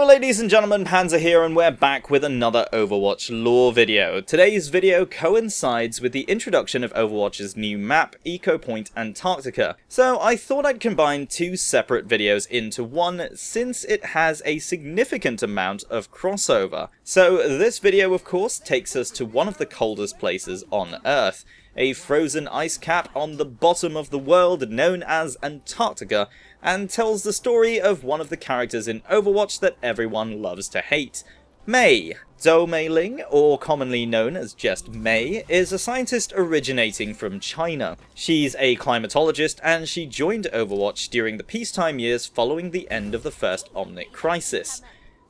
ladies and gentlemen, Panzer here, and we're back with another Overwatch lore video. Today's video coincides with the introduction of Overwatch's new map, Ecopoint Antarctica. So I thought I'd combine two separate videos into one, since it has a significant amount of crossover. So this video, of course, takes us to one of the coldest places on Earth, a frozen ice cap on the bottom of the world known as Antarctica, and tells the story of one of the characters in Overwatch that everyone loves to hate. Mei. Zhou Meiling, or commonly known as just Mei, is a scientist originating from China. She's a climatologist, and she joined Overwatch during the peacetime years following the end of the first Omnic crisis.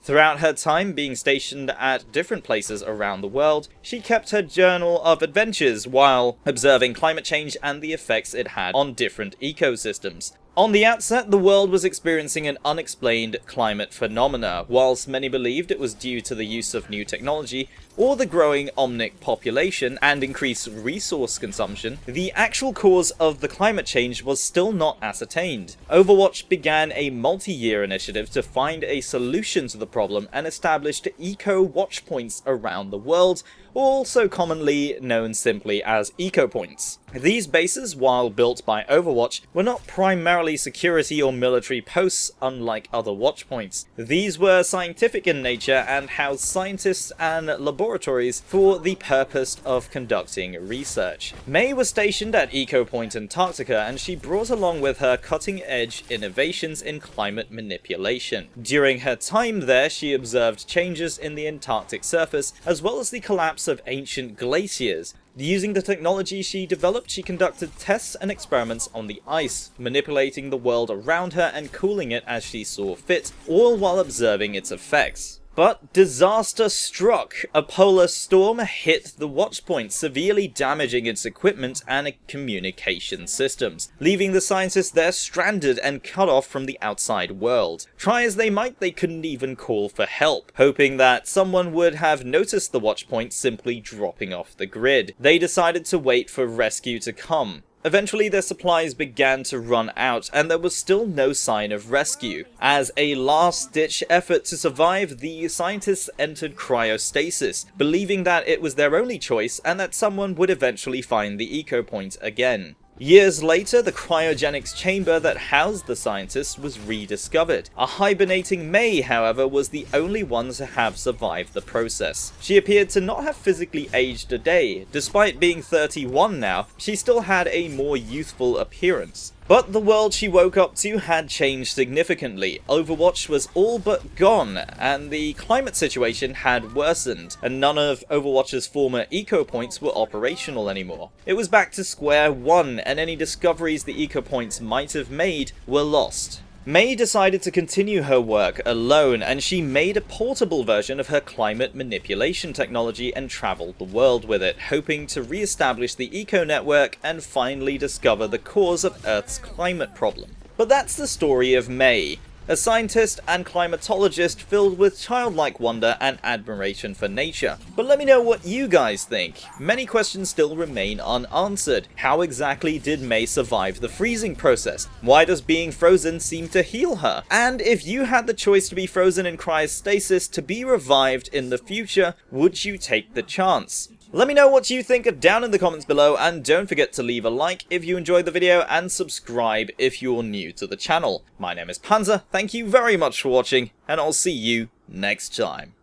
Throughout her time being stationed at different places around the world, she kept her journal of adventures while observing climate change and the effects it had on different ecosystems. On the outset, the world was experiencing an unexplained climate phenomena. Whilst many believed it was due to the use of new technology, or the growing Omnic population and increased resource consumption, the actual cause of the climate change was still not ascertained. Overwatch began a multi-year initiative to find a solution to the problem and established eco-watch points around the world, also commonly known simply as Ecopoints. These bases, while built by Overwatch, were not primarily security or military posts unlike other watchpoints. These were scientific in nature and housed scientists and laboratories for the purpose of conducting research. Mei was stationed at Ecopoint Antarctica, and she brought along with her cutting-edge innovations in climate manipulation. During her time there, she observed changes in the Antarctic surface, as well as the collapse of ancient glaciers. Using the technology she developed, she conducted tests and experiments on the ice, manipulating the world around her and cooling it as she saw fit, all while observing its effects. But disaster struck. A polar storm hit the watchpoint, severely damaging its equipment and communication systems, leaving the scientists there stranded and cut off from the outside world. Try as they might, they couldn't even call for help, hoping that someone would have noticed the watchpoint simply dropping off the grid. They decided to wait for rescue to come. Eventually their supplies began to run out, and there was still no sign of rescue. As a last-ditch effort to survive, the scientists entered cryostasis, believing that it was their only choice and that someone would eventually find the Ecopoint again. Years later, the cryogenics chamber that housed the scientists was rediscovered. A hibernating Mei, however, was the only one to have survived the process. She appeared to not have physically aged a day. Despite being 31 now, she still had a more youthful appearance. But the world she woke up to had changed significantly. Overwatch was all but gone, and the climate situation had worsened, and none of Overwatch's former eco-points were operational anymore. It was back to square one, and any discoveries the eco-points might have made were lost. Mei decided to continue her work alone, and she made a portable version of her climate manipulation technology and travelled the world with it, hoping to re-establish the eco-network and finally discover the cause of Earth's climate problem. But that's the story of Mei, a scientist and climatologist filled with childlike wonder and admiration for nature. But let me know what you guys think. Many questions still remain unanswered. How exactly did Mei survive the freezing process? Why does being frozen seem to heal her? And if you had the choice to be frozen in cryostasis to be revived in the future, would you take the chance? Let me know what you think down in the comments below, and don't forget to leave a like if you enjoyed the video and subscribe if you're new to the channel. My name is Panzer, thank you very much for watching, and I'll see you next time.